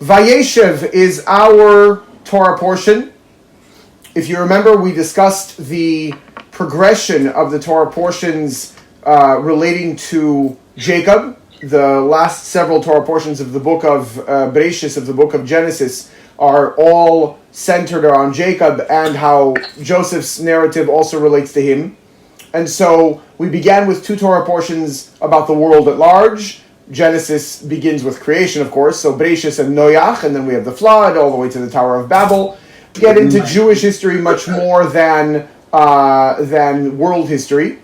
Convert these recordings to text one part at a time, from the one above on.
Vayeishev is our Torah portion. If you remember, we discussed the progression of the Torah portions relating to Jacob. The last several Torah portions of the book of Vayeishev, of the book of Genesis, are all centered around Jacob and how Joseph's narrative also relates to him. And so we began with two Torah portions about the world at large. Genesis begins with creation, of course, so Vayeishev and Noach, and then we have the flood all the way to the Tower of Babel. Get into Jewish history much more than world history.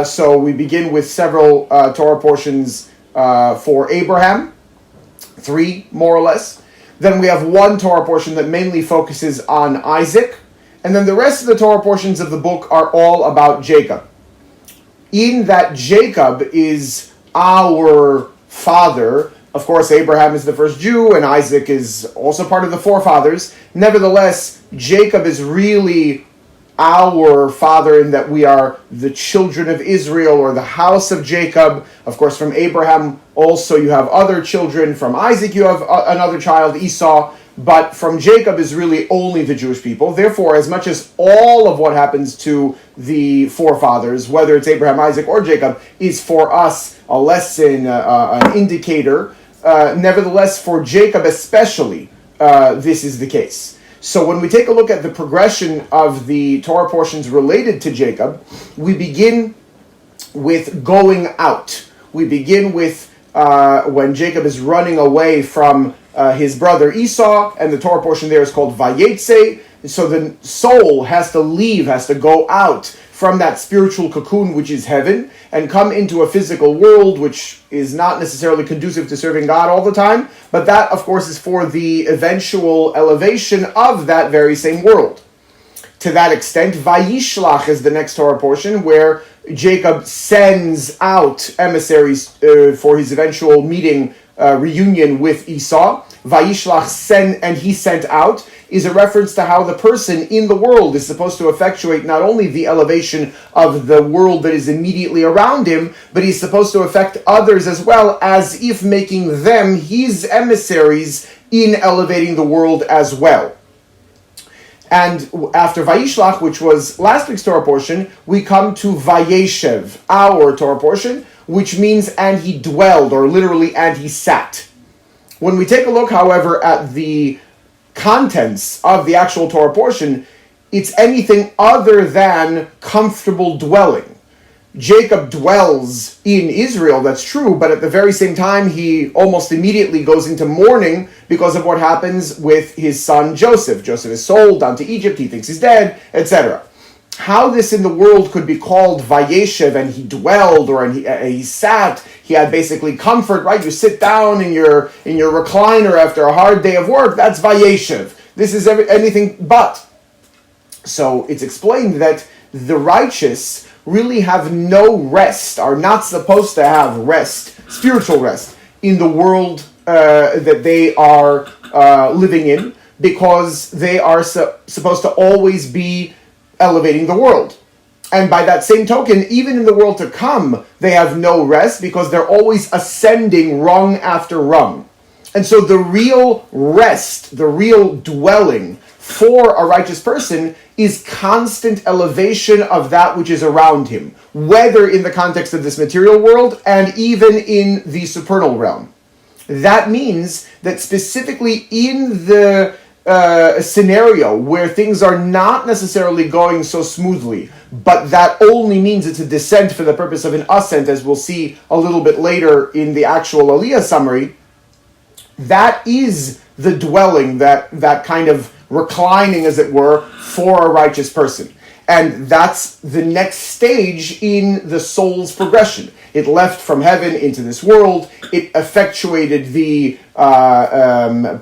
So we begin with several Torah portions for Abraham, 3 more or less. Then we have one Torah portion that mainly focuses on Isaac. And then the rest of the Torah portions of the book are all about Jacob. In that Jacob is our father. Of course, Abraham is the first Jew, and Isaac is also part of the forefathers. Nevertheless, Jacob is really our father in that we are the children of Israel, or the house of Jacob. Of course, from Abraham also you have other children. From Isaac you have another child, Esau. But from Jacob is really only the Jewish people. Therefore, as much as all of what happens to the forefathers, whether it's Abraham, Isaac, or Jacob, is for us a lesson, an indicator, nevertheless, for Jacob especially, this is the case. So when we take a look at the progression of the Torah portions related to Jacob, we begin with going out. We begin with when Jacob is running away from his brother Esau, and the Torah portion there is called Vayeishev. So the soul has to leave, has to go out from that spiritual cocoon, which is heaven, and come into a physical world, which is not necessarily conducive to serving God all the time, but that, of course, is for the eventual elevation of that very same world. To that extent, Vayishlach is the next Torah portion, where Jacob sends out emissaries for his eventual meeting, reunion with Esau. Vayishlach, and he sent out, is a reference to how the person in the world is supposed to effectuate not only the elevation of the world that is immediately around him, but he's supposed to affect others as well, as if making them his emissaries in elevating the world as well. And after Vayishlach, which was last week's Torah portion, we come to Vayeishev, our Torah portion, which means and he dwelled, or literally and he sat. When we take a look, however, at the contents of the actual Torah portion, it's anything other than comfortable dwelling. Jacob dwells in Israel, that's true, but at the very same time, he almost immediately goes into mourning because of what happens with his son Joseph. Joseph is sold down to Egypt, he thinks he's dead, etc. How this in the world could be called Vayeishev, and he dwelled, or he sat, he had basically comfort, right? You sit down in your recliner after a hard day of work, that's Vayeishev. This is anything but. So it's explained that the righteous really have no rest, are not supposed to have rest, spiritual rest, in the world that they are living in, because they are supposed to always be elevating the world. And by that same token, even in the world to come, they have no rest because they're always ascending rung after rung. And so the real rest, the real dwelling for a righteous person is constant elevation of that which is around him, whether in the context of this material world and even in the supernal realm. That means that specifically in the scenario where things are not necessarily going so smoothly, but that only means it's a descent for the purpose of an ascent, as we'll see a little bit later in the actual Aliyah summary, that is the dwelling, that kind of reclining, as it were, for a righteous person. And that's the next stage in the soul's progression. It left from heaven into this world. It effectuated the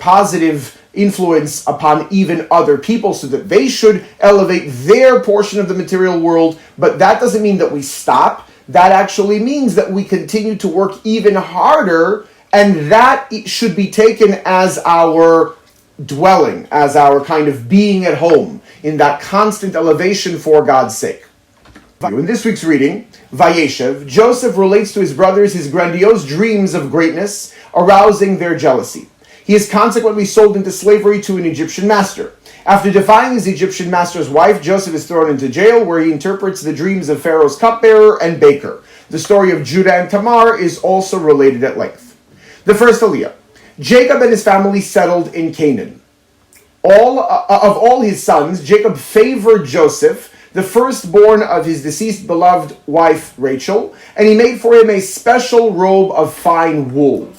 positive influence upon even other people so that they should elevate their portion of the material world. But that doesn't mean that we stop. That actually means that we continue to work even harder, and that should be taken as our dwelling, as our kind of being at home, in that constant elevation for God's sake. In this week's reading, Vayeishev, Joseph relates to his brothers his grandiose dreams of greatness, arousing their jealousy. He is consequently sold into slavery to an Egyptian master. After defying his Egyptian master's wife, Joseph is thrown into jail, where he interprets the dreams of Pharaoh's cupbearer and baker. The story of Judah and Tamar is also related at length. The first Aliyah. Jacob and his family settled in Canaan. Of all his sons, Jacob favored Joseph, the firstborn of his deceased beloved wife Rachel, and he made for him a special robe of fine wool.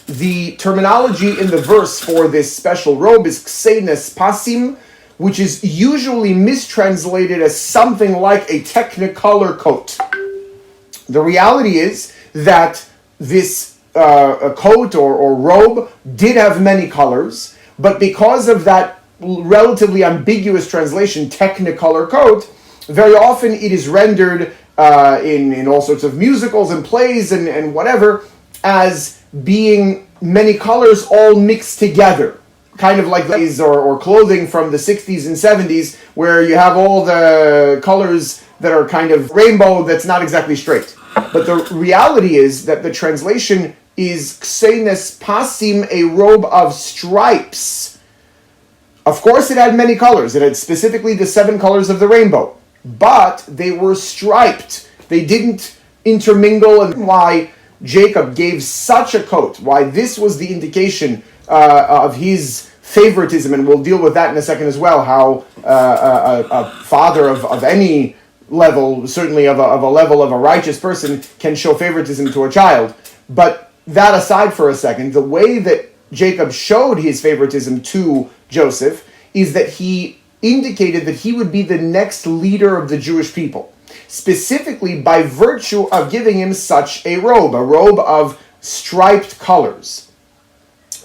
The terminology in the verse for this special robe is kseines pasim, which is usually mistranslated as something like a technicolor coat. The reality is that this coat or robe did have many colors, but because of that relatively ambiguous translation, technicolor coat, very often it is rendered in all sorts of musicals and plays and whatever as being many colors all mixed together. Kind of like these or clothing from the 60s and 70s where you have all the colors that are kind of rainbow that's not exactly straight. But the reality is that the translation is kseines pasim, a robe of stripes. Of course it had many colors. It had specifically the 7 colors of the rainbow. But they were striped. They didn't intermingle, and why Jacob gave such a coat, why this was the indication of his favoritism, and we'll deal with that in a second as well, how a father of any level, certainly of a level of a righteous person, can show favoritism to a child. But that aside for a second, the way that Jacob showed his favoritism to Joseph is that he indicated that he would be the next leader of the Jewish people, specifically by virtue of giving him such a robe of striped colors.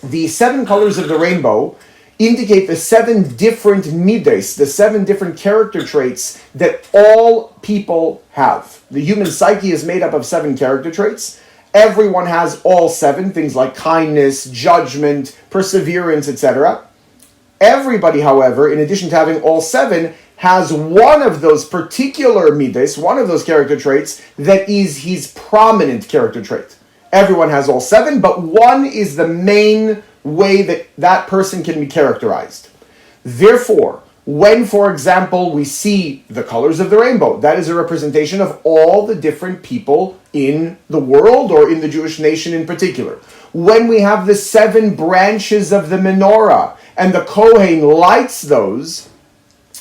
The 7 colors of the rainbow indicate the 7 different midas, the 7 different character traits that all people have. The human psyche is made up of 7 character traits. Everyone has all 7, things like kindness, judgment, perseverance, etc. Everybody, however, in addition to having all 7, has one of those particular midas, one of those character traits, that is his prominent character trait. Everyone has all 7, but one is the main way that that person can be characterized. Therefore, when, for example, we see the colors of the rainbow, that is a representation of all the different people in the world or in the Jewish nation in particular. When we have the 7 branches of the menorah and the Kohen lights those,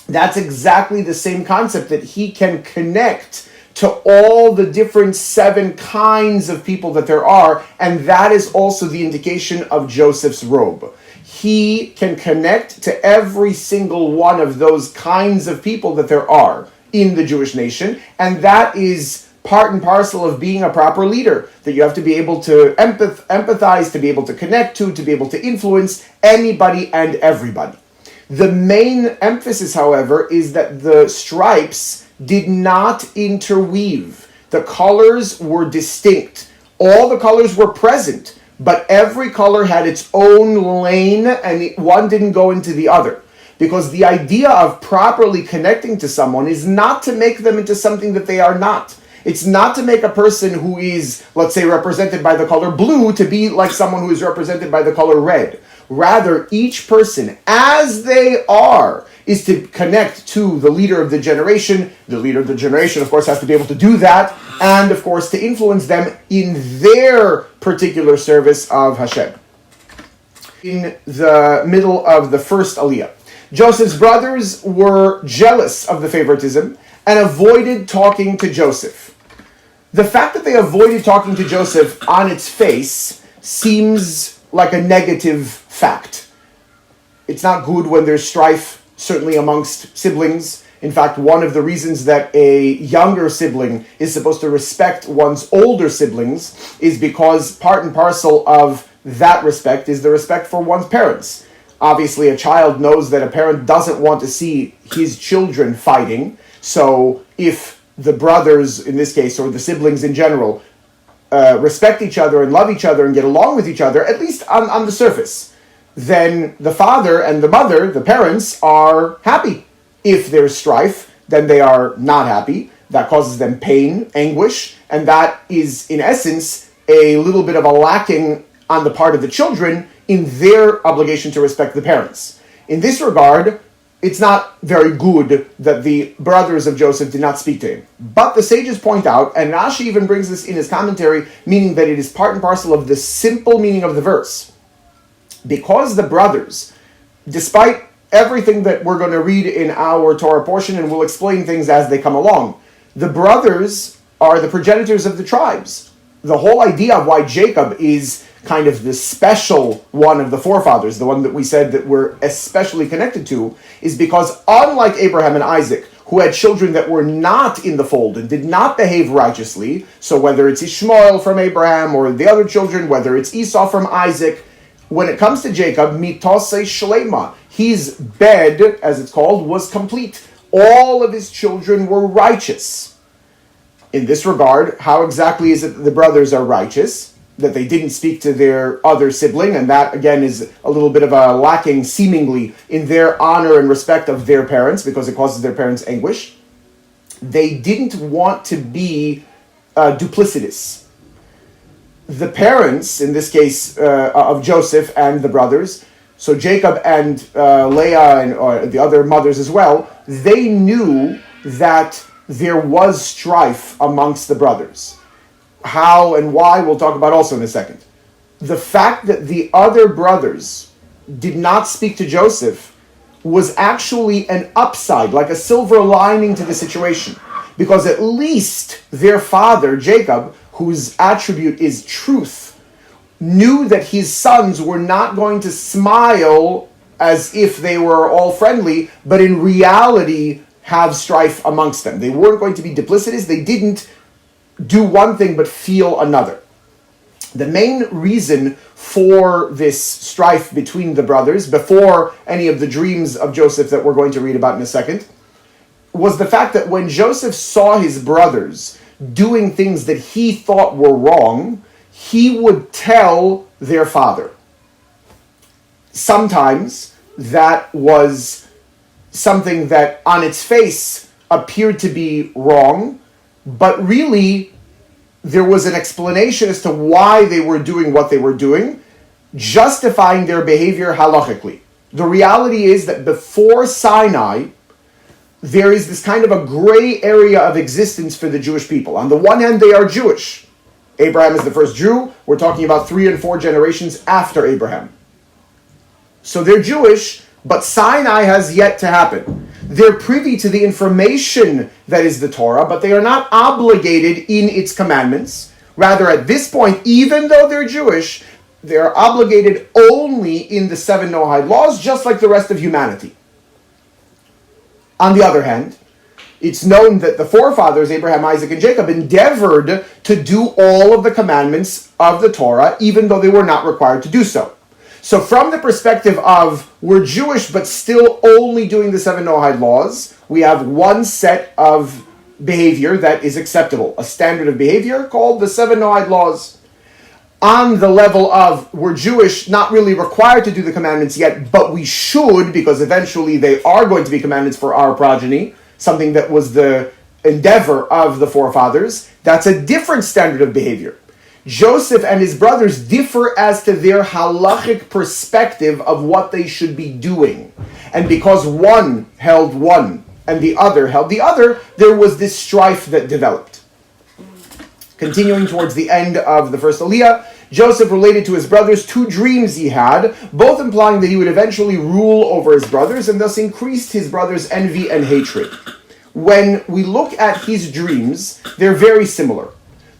that's exactly the same concept, that he can connect to all the different 7 kinds of people that there are, and that is also the indication of Joseph's robe. He can connect to every single one of those kinds of people that there are in the Jewish nation, and that is part and parcel of being a proper leader, that you have to be able to empathize, to be able to connect to be able to influence anybody and everybody. The main emphasis, however, is that the stripes did not interweave. The colors were distinct. All the colors were present, but every color had its own lane, and one didn't go into the other. Because the idea of properly connecting to someone is not to make them into something that they are not. It's not to make a person who is, let's say, represented by the color blue to be like someone who is represented by the color red. Rather, each person, as they are, is to connect to the leader of the generation. The leader of the generation, of course, has to be able to do that, and, of course, to influence them in their particular service of Hashem. In the middle of the first Aliyah, Joseph's brothers were jealous of the favoritism and avoided talking to Joseph. The fact that they avoided talking to Joseph on its face seems like a negative fact. It's not good when there's strife, certainly amongst siblings. In fact, one of the reasons that a younger sibling is supposed to respect one's older siblings is because part and parcel of that respect is the respect for one's parents. Obviously, a child knows that a parent doesn't want to see his children fighting. So if the brothers, in this case, or the siblings in general, respect each other and love each other and get along with each other, at least on the surface, then the father and the mother, the parents, are happy. If there's strife, then they are not happy. That causes them pain, anguish, and that is, in essence, a little bit of a lacking on the part of the children in their obligation to respect the parents. In this regard, it's not very good that the brothers of Joseph did not speak to him. But the sages point out, and Rashi even brings this in his commentary, meaning that it is part and parcel of the simple meaning of the verse. Because the brothers, despite everything that we're going to read in our Torah portion, and we'll explain things as they come along, the brothers are the progenitors of the tribes. The whole idea of why Jacob is kind of the special one of the forefathers, the one that we said that we're especially connected to, is because unlike Abraham and Isaac, who had children that were not in the fold and did not behave righteously, so whether it's Ishmael from Abraham or the other children, whether it's Esau from Isaac, when it comes to Jacob, mitose shlema, his bed, as it's called, was complete. All of his children were righteous. In this regard, how exactly is it that the brothers are righteous? That they didn't speak to their other sibling, and that again is a little bit of a lacking seemingly in their honor and respect of their parents because it causes their parents anguish. They didn't want to be duplicitous. The parents, in this case of Joseph and the brothers, so Jacob and Leah and the other mothers as well, they knew that there was strife amongst the brothers. How and why, we'll talk about also in a second. The fact that the other brothers did not speak to Joseph was actually an upside, like a silver lining to the situation. Because at least their father, Jacob, whose attribute is truth, knew that his sons were not going to smile as if they were all friendly, but in reality have strife amongst them. They weren't going to be duplicitous. They didn't do one thing but feel another. The main reason for this strife between the brothers, before any of the dreams of Joseph that we're going to read about in a second, was the fact that when Joseph saw his brothers doing things that he thought were wrong, he would tell their father. Sometimes that was something that on its face appeared to be wrong, but really there was an explanation as to why they were doing what they were doing, justifying their behavior halachically. The reality is that before Sinai, there is this kind of a gray area of existence for the Jewish people. On the one hand, they are Jewish. Abraham is the first Jew. We're talking about 3 and 4 generations after Abraham. So they're Jewish, but Sinai has yet to happen. They're privy to the information that is the Torah, but they are not obligated in its commandments. Rather, at this point, even though they're Jewish, they're obligated only in the 7 Noahide laws, just like the rest of humanity. On the other hand, it's known that the forefathers, Abraham, Isaac, and Jacob, endeavored to do all of the commandments of the Torah, even though they were not required to do so. So from the perspective of we're Jewish but still only doing the 7 Noahide laws, we have one set of behavior that is acceptable, a standard of behavior called the 7 Noahide laws. On the level of we're Jewish, not really required to do the commandments yet, but we should because eventually they are going to be commandments for our progeny, something that was the endeavor of the forefathers. That's a different standard of behavior. Joseph and his brothers differ as to their halachic perspective of what they should be doing. And because one held one and the other held the other, there was this strife that developed. Continuing towards the end of the first Aliyah, Joseph related to his brothers 2 dreams he had, both implying that he would eventually rule over his brothers and thus increased his brothers' envy and hatred. When we look at his dreams, they're very similar.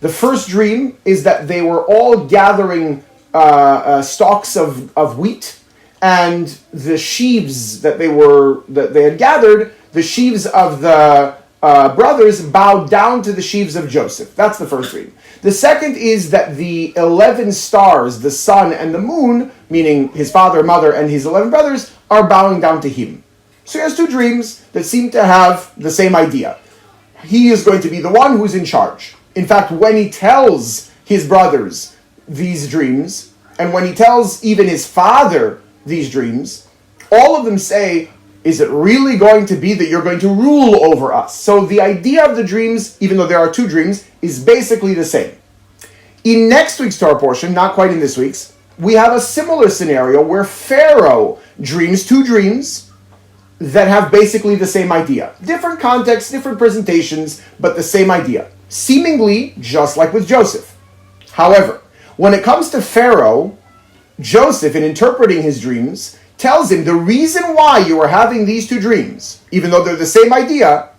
The first dream is that they were all gathering stalks of wheat, and the sheaves that they had gathered, the sheaves of the brothers bowed down to the sheaves of Joseph. That's the first dream. The second is that the 11 stars, the sun and the moon, meaning his father, mother, and his 11 brothers, are bowing down to him. So he has 2 dreams that seem to have the same idea. He is going to be the one who's in charge. In fact, when he tells his brothers these dreams, and when he tells even his father these dreams, all of them say, is it really going to be that you're going to rule over us? So the idea of the dreams, even though there are 2 dreams, is basically the same. In next week's Torah portion, not quite in this week's, we have a similar scenario where Pharaoh dreams two dreams that have basically the same idea. Different contexts, different presentations, but the same idea. Seemingly just like with Joseph. However, when it comes to Pharaoh, Joseph, in interpreting his dreams, tells him the reason why you are having these two dreams, even though they're the same idea,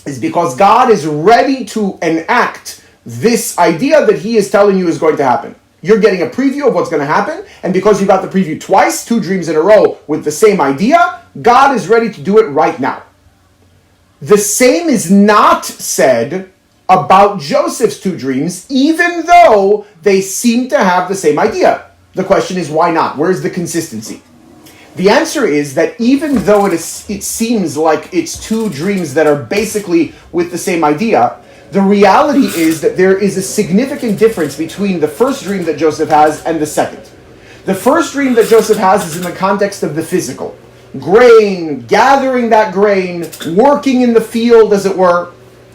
is because God is ready to enact this idea that he is telling you is going to happen. You're getting a preview of what's going to happen, and because you got the preview twice, two dreams in a row with the same idea, God is ready to do it right now. The same is not said about Joseph's two dreams, even though they seem to have the same idea. The question is, why not? Where's the consistency? The answer is that even though it seems like it's two dreams that are basically with the same idea, the reality is that there is a significant difference between the first dream that Joseph has and the second. The first dream that Joseph has is in the context of the physical. Grain, gathering that grain, working in the field, as it were.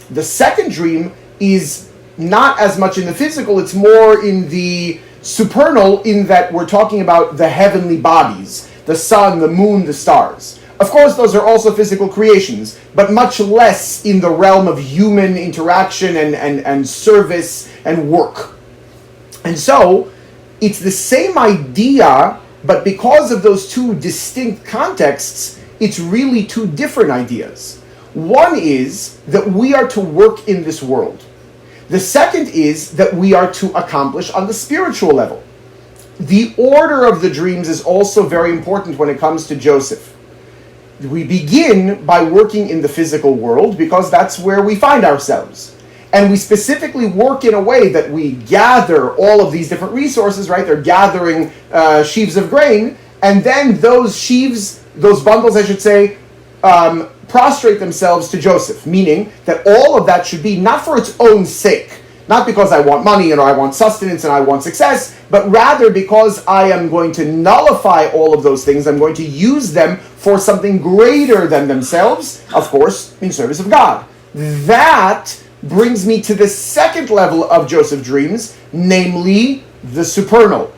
The second dream is not as much in the physical, it's more in the supernal, in that we're talking about the heavenly bodies, the sun, the moon, the stars. Of course, those are also physical creations, but much less in the realm of human interaction and service and work. And so, it's the same idea, but because of those two distinct contexts, it's really two different ideas. One is that we are to work in this world. The second is that we are to accomplish on the spiritual level. The order of the dreams is also very important when it comes to Joseph. We begin by working in the physical world because that's where we find ourselves. And we specifically work in a way that we gather all of these different resources, right? They're gathering sheaves of grain, and then those sheaves, those bundles, I should say, prostrate themselves to Joseph, meaning that all of that should be not for its own sake, not because I want money and I want sustenance and I want success, but rather because I am going to nullify all of those things. I'm going to use them for something greater than themselves, of course, in service of God. That brings me to the second level of Joseph's dreams, namely the supernal,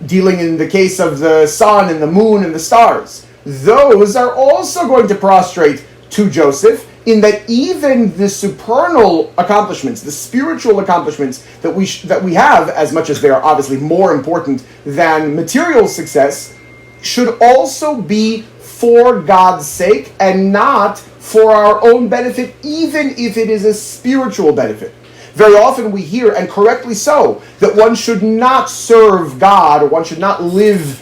dealing in the case of the sun and the moon and the stars. Those are also going to prostrate to Joseph, in that even the supernal accomplishments, the spiritual accomplishments that we have, as much as they are obviously more important than material success, should also be for God's sake and not for our own benefit, even if it is a spiritual benefit. Very often we hear, and correctly so, that one should not serve God, or one should not live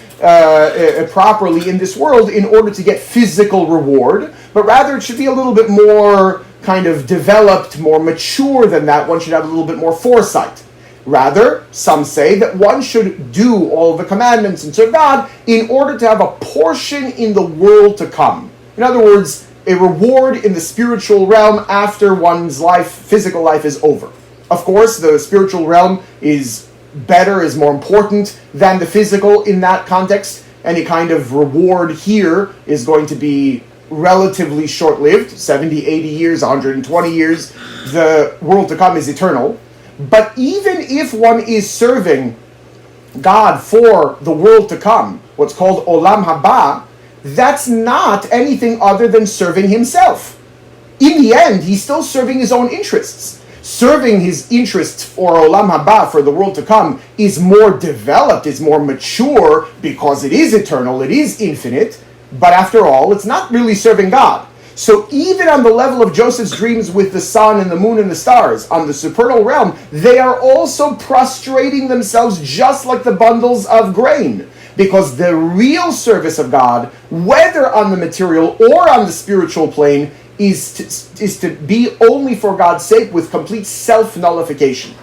properly in this world in order to get physical reward, but rather it should be a little bit more kind of developed, more mature than that. One should have a little bit more foresight. Rather, some say that one should do all the commandments and serve God in order to have a portion in the world to come. In other words, a reward in the spiritual realm after one's life, physical life, is over. Of course, the spiritual realm is better, is more important than the physical in that context. Any kind of reward here is going to be relatively short-lived, 70, 80 years, 120 years. The world to come is eternal. But even if one is serving God for the world to come, what's called Olam Haba, that's not anything other than serving himself. In the end, he's still serving his own interests. Serving his interests for Olam Haba, for the world to come, is more developed, is more mature, because it is eternal, it is infinite, but after all, it's not really serving God. So even on the level of Joseph's dreams with the sun and the moon and the stars, on the supernal realm, they are also prostrating themselves just like the bundles of grain. Because the real service of God, whether on the material or on the spiritual plane, is to be only for God's sake, with complete self-nullification.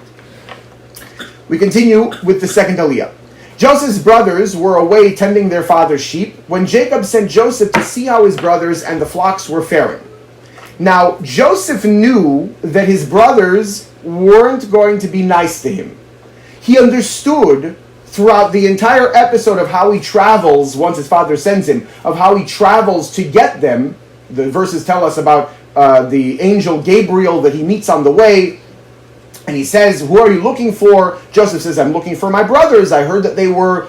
We continue with the second aliyah. Joseph's brothers were away tending their father's sheep when Jacob sent Joseph to see how his brothers and the flocks were faring. Now, Joseph knew that his brothers weren't going to be nice to him. He understood throughout the entire episode of how he travels, once his father sends him, of how he travels to get them. The verses tell us about the angel Gabriel that he meets on the way, And he says, who are you looking for? Joseph says, I'm looking for my brothers. I heard that they were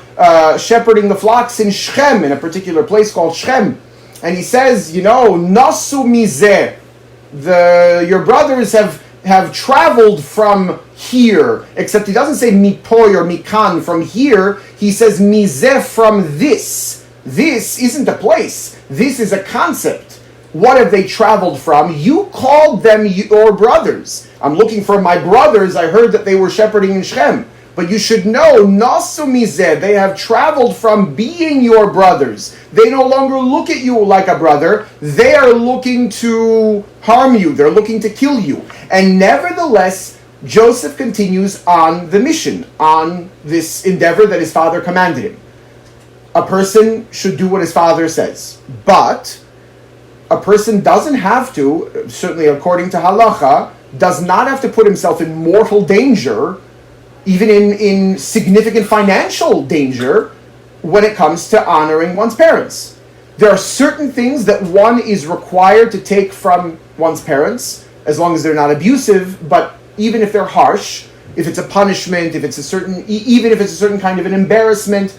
shepherding the flocks in Shechem, in a particular place called Shechem. And he says, nasu mizeh. Your brothers have traveled from here, except he doesn't say mipoy or mikan, from here. He says mizeh, from this. This isn't a place. This is a concept. What have they traveled from? You called them your brothers. I'm looking for my brothers. I heard that they were shepherding in Shechem. But you should know, nasu mizeh, they have traveled from being your brothers. They no longer look at you like a brother. They are looking to harm you. They're looking to kill you. And nevertheless, Joseph continues on the mission, on this endeavor that his father commanded him. A person should do what his father says. But a person doesn't have to, certainly according to halacha, does not have to put himself in mortal danger, even in significant financial danger, when it comes to honoring one's parents. There are certain things that one is required to take from one's parents, as long as they're not abusive, but even if they're harsh, if it's a punishment, even if it's a certain kind of an embarrassment,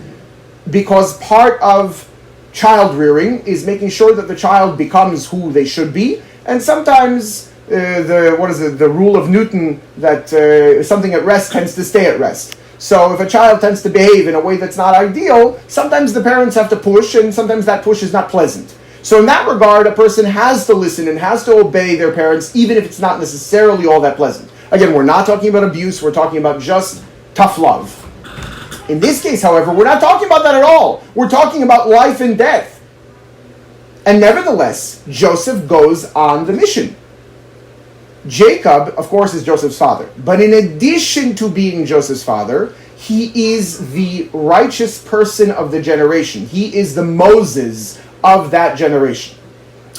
because part of child rearing is making sure that the child becomes who they should be, and sometimes the rule of Newton that something at rest tends to stay at rest. So if a child tends to behave in a way that's not ideal, sometimes the parents have to push, and sometimes that push is not pleasant. So in that regard, a person has to listen and has to obey their parents, even if it's not necessarily all that pleasant. Again, we're not talking about abuse, we're talking about just tough love. In this case, however, we're not talking about that at all. We're talking about life and death. And nevertheless, Joseph goes on the mission. Jacob, of course, is Joseph's father. But in addition to being Joseph's father, he is the righteous person of the generation. He is the Moses of that generation.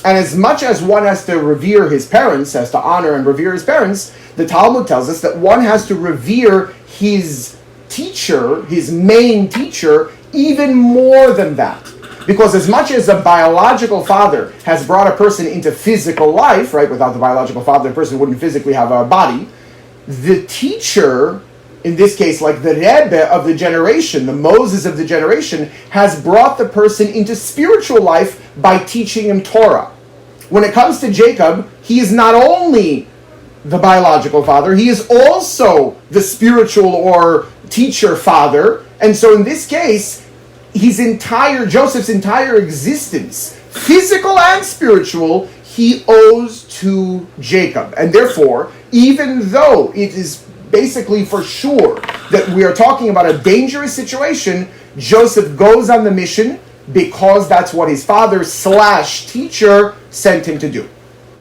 And as much as one has to revere his parents, has to honor and revere his parents, the Talmud tells us that one has to revere his teacher, his main teacher, even more than that. Because as much as a biological father has brought a person into physical life, right, without the biological father, the person wouldn't physically have a body, the teacher, in this case, like the Rebbe of the generation, the Moses of the generation, has brought the person into spiritual life by teaching him Torah. When it comes to Jacob, he is not only the biological father, he is also the spiritual or teacher father. And so in this case, Joseph's entire existence, physical and spiritual, he owes to Jacob. And therefore, even though it is basically for sure that we are talking about a dangerous situation, Joseph goes on the mission because that's what his father / teacher sent him to do.